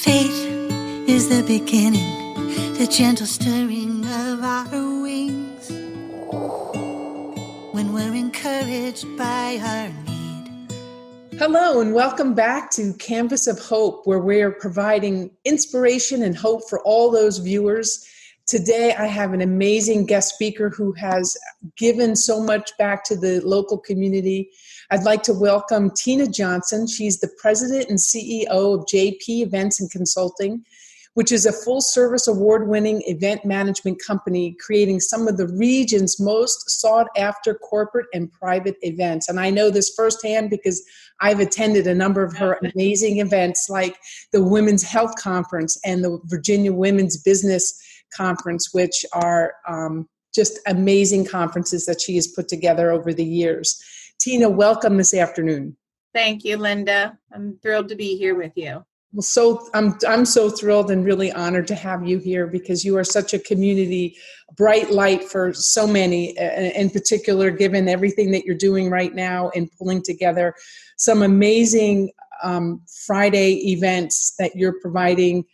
Faith is the beginning, the gentle stirring of our wings, when we're encouraged by our need. Hello and welcome back to Canvas of Hope, where we're providing inspiration and hope for all those viewers. Today I have an amazing guest speaker who has given so much back to the local community. I'd like to welcome Tina Johnson. She's the president and CEO of JP Events and Consulting, which is a full-service award-winning event management company creating some of the region's most sought-after corporate and private events. And I know this firsthand because I've attended a number of her amazing events like the Women's Health Conference and the Virginia Women's Business Conference, which are just amazing conferences that she has put together over the years. Tina, welcome this afternoon. Thank you, Linda. I'm thrilled to be here with you. Well, I'm so thrilled and really honored to have you here because you are such a community bright light for so many, in particular, given everything that you're doing right now and pulling together some amazing Friday events that you're providing,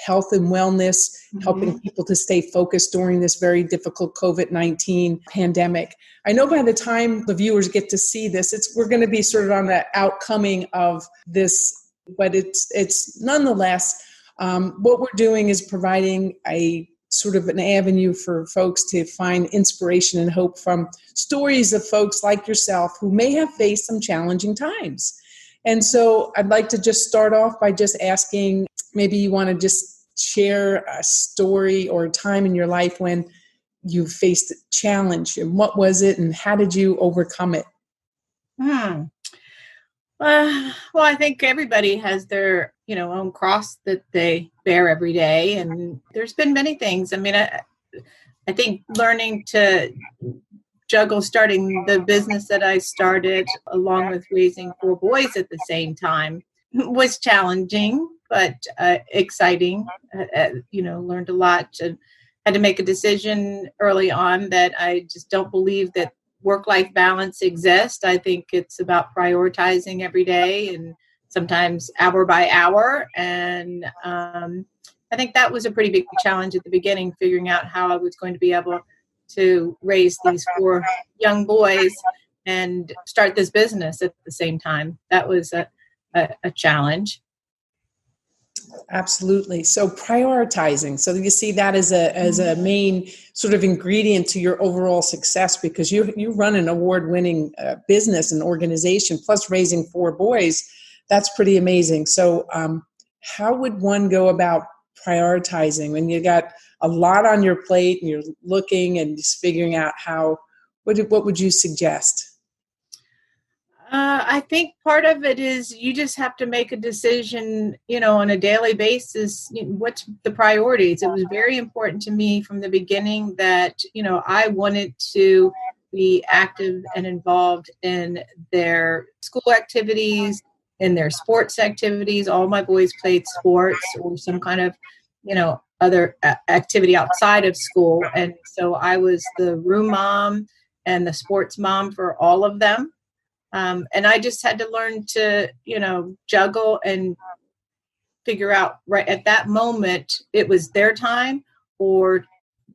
health and wellness, helping people to stay focused during this very difficult COVID-19 pandemic. I know by the time the viewers get to see this, we're going to be sort of on the outcoming of this, but it's nonetheless, what we're doing is providing a sort of an avenue for folks to find inspiration and hope from stories of folks like yourself who may have faced some challenging times. And so I'd like to just start off by just asking, maybe you want to just share a story or a time in your life when you faced a challenge, and what was it and how did you overcome it? Well, I think everybody has their, own cross that they bear every day. And there's been many things. I mean, I think learning to juggle starting the business that I started along with raising 4 boys at the same time was challenging, but exciting. Learned a lot. Had to make a decision early on that I just don't believe that work-life balance exists. I think it's about prioritizing every day and sometimes hour by hour. And I think that was a pretty big challenge at the beginning, figuring out how I was going to be able to raise these 4 young boys and start this business at the same time. That was a challenge. Absolutely. So prioritizing. So you see that as a main sort of ingredient to your overall success, because you run an award-winning business and organization, plus raising 4 boys. That's pretty amazing. So how would one go about prioritizing when you got a lot on your plate and you're looking and just figuring out what would you suggest? I think part of it is you just have to make a decision, on a daily basis. What's the priorities? It was very important to me from the beginning that, I wanted to be active and involved in their school activities, in their sports activities. All my boys played sports or some kind of, other activity outside of school. And so I was the room mom and the sports mom for all of them. And I just had to learn to, juggle and figure out right at that moment, it was their time or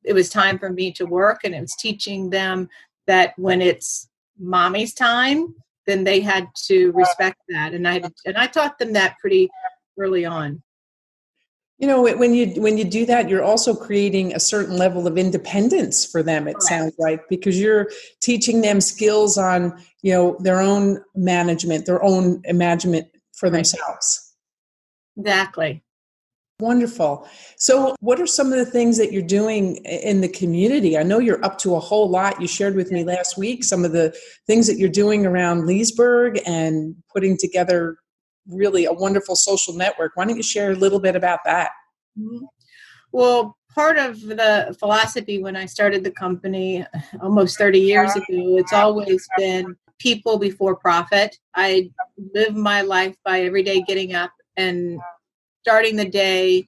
it was time for me to work. And it was teaching them that when it's mommy's time, then they had to respect that. And I taught them that pretty early on. When you do that, you're also creating a certain level of independence for them, it sounds like, because you're teaching them skills on, their own management, their own imagination for themselves. Exactly. Wonderful. So what are some of the things that you're doing in the community? I know you're up to a whole lot. You shared with me last week some of the things that you're doing around Leesburg and putting together really a wonderful social network. Why don't you share a little bit about that? Well, part of the philosophy when I started the company almost 30 years ago, it's always been people before profit. I live my life by every day getting up and starting the day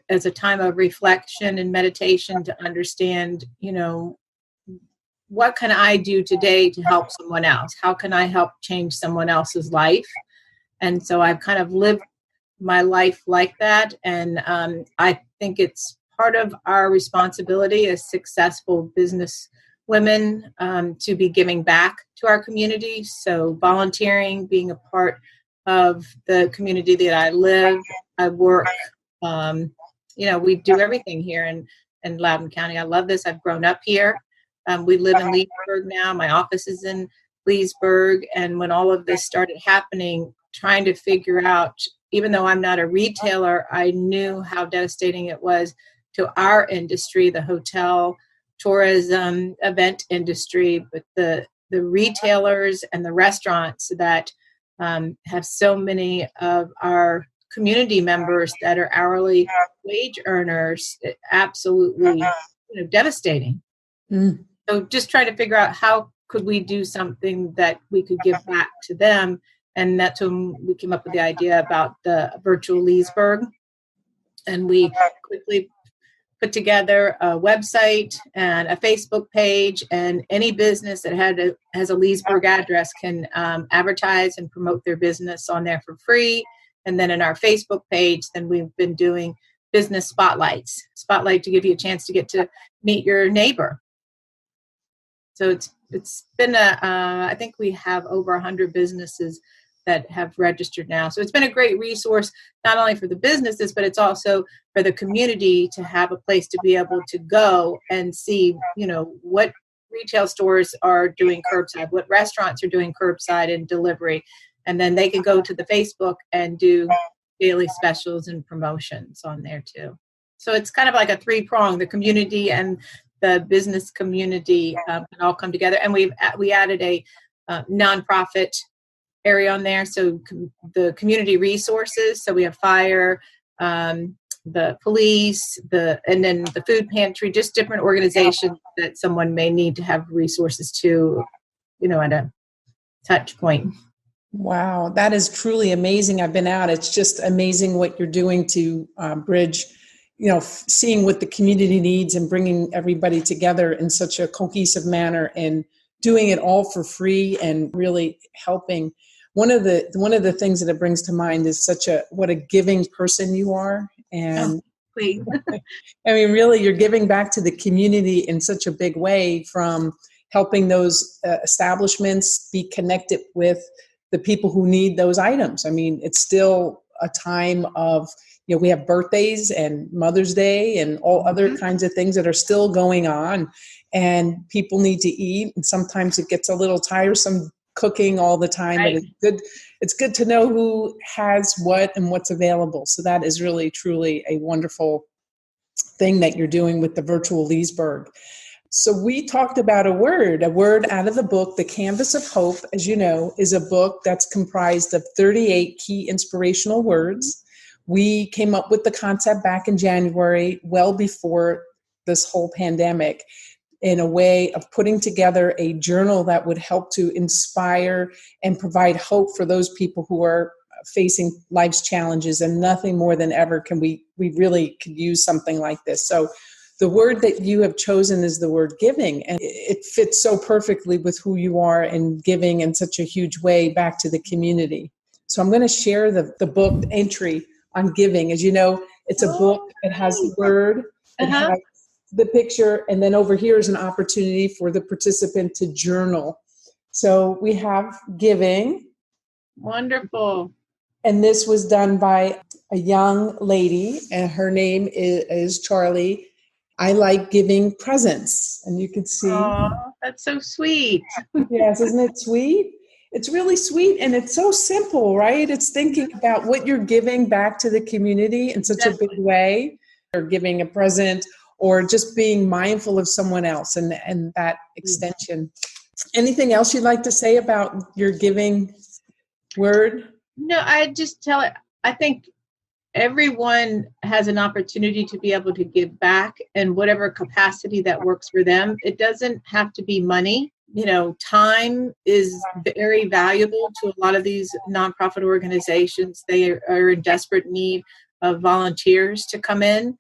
as a time of reflection and meditation to understand, what can I do today to help someone else? How can I help change someone else's life? And so I've kind of lived my life like that. And I think it's part of our responsibility as successful business women to be giving back to our community. So volunteering, being a part of the community that I live, I work, we do everything here in Loudoun County. I love this. I've grown up here. We live in Leesburg now. My office is in Leesburg. And when all of this started happening, trying to figure out, even though I'm not a retailer, I knew how devastating it was to our industry, the hotel, tourism, event industry, but the retailers and the restaurants that have so many of our community members that are hourly wage earners, absolutely devastating. Mm. So just trying to figure out how could we do something that we could give back to them. And that's when we came up with the idea about the virtual Leesburg. And we quickly put together a website and a Facebook page, and any business that has a Leesburg address can advertise and promote their business on there for free. And then in our Facebook page, then we've been doing business spotlight to give you a chance to get to meet your neighbor. So it's been I think we have over 100 businesses that have registered now. So it's been a great resource, not only for the businesses, but it's also for the community to have a place to be able to go and see, what retail stores are doing curbside, what restaurants are doing curbside and delivery. And then they can go to the Facebook and do daily specials and promotions on there too. So it's kind of like a 3-prong, the community and the business community can all come together. And we added a nonprofit area on there. So the community resources. So we have fire, the police, and then the food pantry, just different organizations that someone may need to have resources to, at a touch point. Wow, that is truly amazing. I've been out. It's just amazing what you're doing to bridge, seeing what the community needs and bringing everybody together in such a cohesive manner and doing it all for free and really helping. One of the things that it brings to mind is what a giving person you are. And please. I mean, really, you're giving back to the community in such a big way, from helping those establishments be connected with the people who need those items. I mean, it's still a time of, we have birthdays and Mother's Day and all other kinds of things that are still going on, and people need to eat. And sometimes it gets a little tiresome cooking all the time, right. But it's good to know who has what and what's available. So that is really, truly a wonderful thing that you're doing with the virtual Leesburg. So we talked about a word out of the book, The Canvas of Hope, as you know, is a book that's comprised of 38 key inspirational words. We came up with the concept back in January, well before this whole pandemic, in a way of putting together a journal that would help to inspire and provide hope for those people who are facing life's challenges. And nothing more than ever we really could use something like this. So the word that you have chosen is the word giving, and it fits so perfectly with who you are and giving in such a huge way back to the community. So I'm going to share the book entry on giving. As you know, it's a book. It has the word, it has the picture, and then over here is an opportunity for the participant to journal. So we have giving. Wonderful. And this was done by a young lady, and her name is Charlie. I like giving presents. And you can see. Oh, that's so sweet. Yes, isn't it sweet? It's really sweet, and it's so simple, right? It's thinking about what you're giving back to the community in such a big way, or giving a present, or just being mindful of someone else and that extension. Anything else you'd like to say about your giving word? No, I just tell it. I think everyone has an opportunity to be able to give back in whatever capacity that works for them. It doesn't have to be money. Time is very valuable to a lot of these nonprofit organizations. They are in desperate need of volunteers to come in.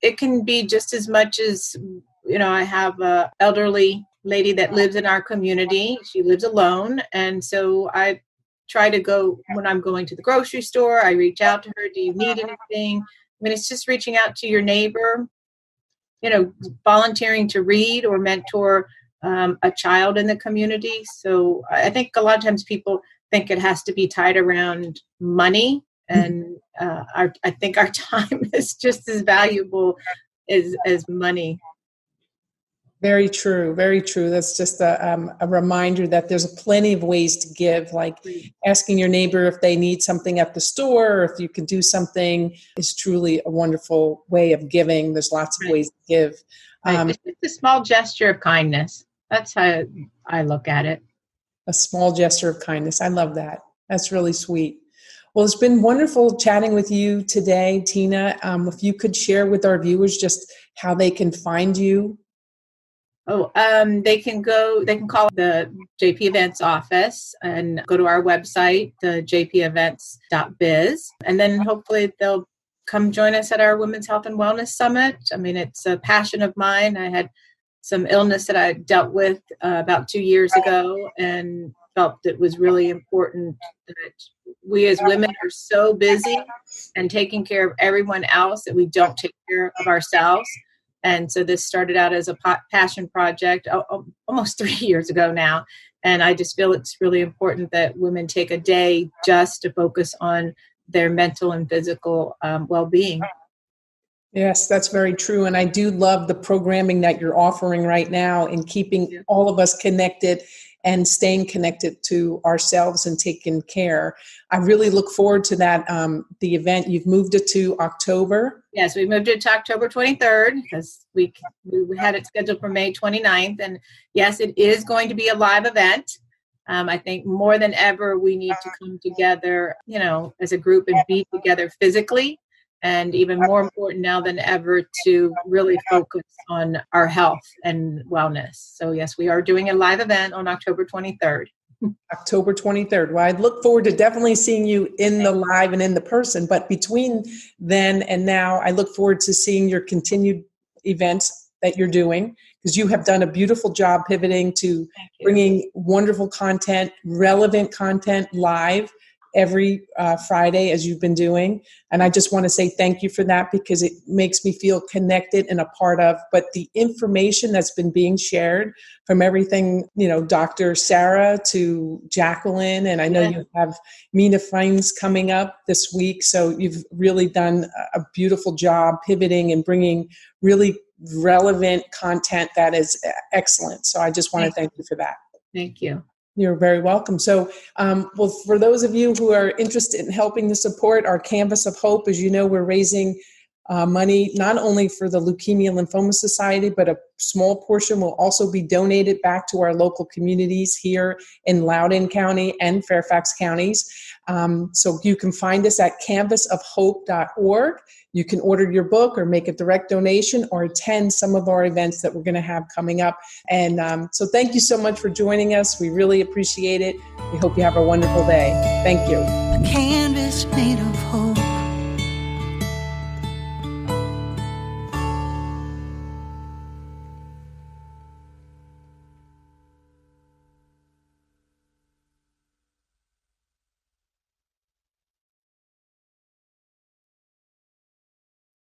It can be just as much as, I have an elderly lady that lives in our community. She lives alone. And so I try to go when I'm going to the grocery store. I reach out to her. Do you need anything? I mean, it's just reaching out to your neighbor, volunteering to read or mentor a child in the community. So I think a lot of times people think it has to be tied around money. And I think our time is just as valuable as money. Very true. Very true. That's just a reminder that there's plenty of ways to give, like asking your neighbor if they need something at the store, or if you can do something is truly a wonderful way of giving. There's lots of ways to give. It's just a small gesture of kindness. That's how I look at it. A small gesture of kindness. I love that. That's really sweet. Well, it's been wonderful chatting with you today, Tina. If you could share with our viewers just how they can find you. They can call the JP Events office and go to our website, the jpevents.biz, and then hopefully they'll come join us at our Women's Health and Wellness Summit. I mean, it's a passion of mine. I had some illness that I dealt with about 2 years ago, and felt it was really important that we as women are so busy and taking care of everyone else that we don't take care of ourselves. And so this started out as a passion project almost 3 years ago now. And I just feel it's really important that women take a day just to focus on their mental and physical well-being. Yes, that's very true. And I do love the programming that you're offering right now in keeping all of us connected and staying connected to ourselves and taking care. I really look forward to that, the event. You've moved it to October. Yes, we moved it to October 23rd because we had it scheduled for May 29th. And yes, it is going to be a live event. I think more than ever, we need to come together, as a group and be together physically. And even more important now than ever to really focus on our health and wellness. So yes, we are doing a live event on October 23rd. October 23rd. Well, I'd look forward to definitely seeing you in the live and in the person. But between then and now, I look forward to seeing your continued events that you're doing, because you have done a beautiful job pivoting to bringing wonderful content, relevant content live every Friday, as you've been doing. And I just want to say thank you for that, because it makes me feel connected and a part of. But the information that's been being shared from everything, Dr. Sarah to Jacqueline, and I know you have Mina Fines coming up this week. So you've really done a beautiful job pivoting and bringing really relevant content that is excellent. So I just want to thank you for that. Thank you. You're very welcome. So, for those of you who are interested in helping to support our Canvas of Hope, as you know, we're raising money not only for the Leukemia Lymphoma Society, but a small portion will also be donated back to our local communities here in Loudoun County and Fairfax counties. So you can find us at canvasofhope.org. You can order your book or make a direct donation or attend some of our events that we're going to have coming up. And so thank you so much for joining us. We really appreciate it. We hope you have a wonderful day. Thank you. A canvas made of hope.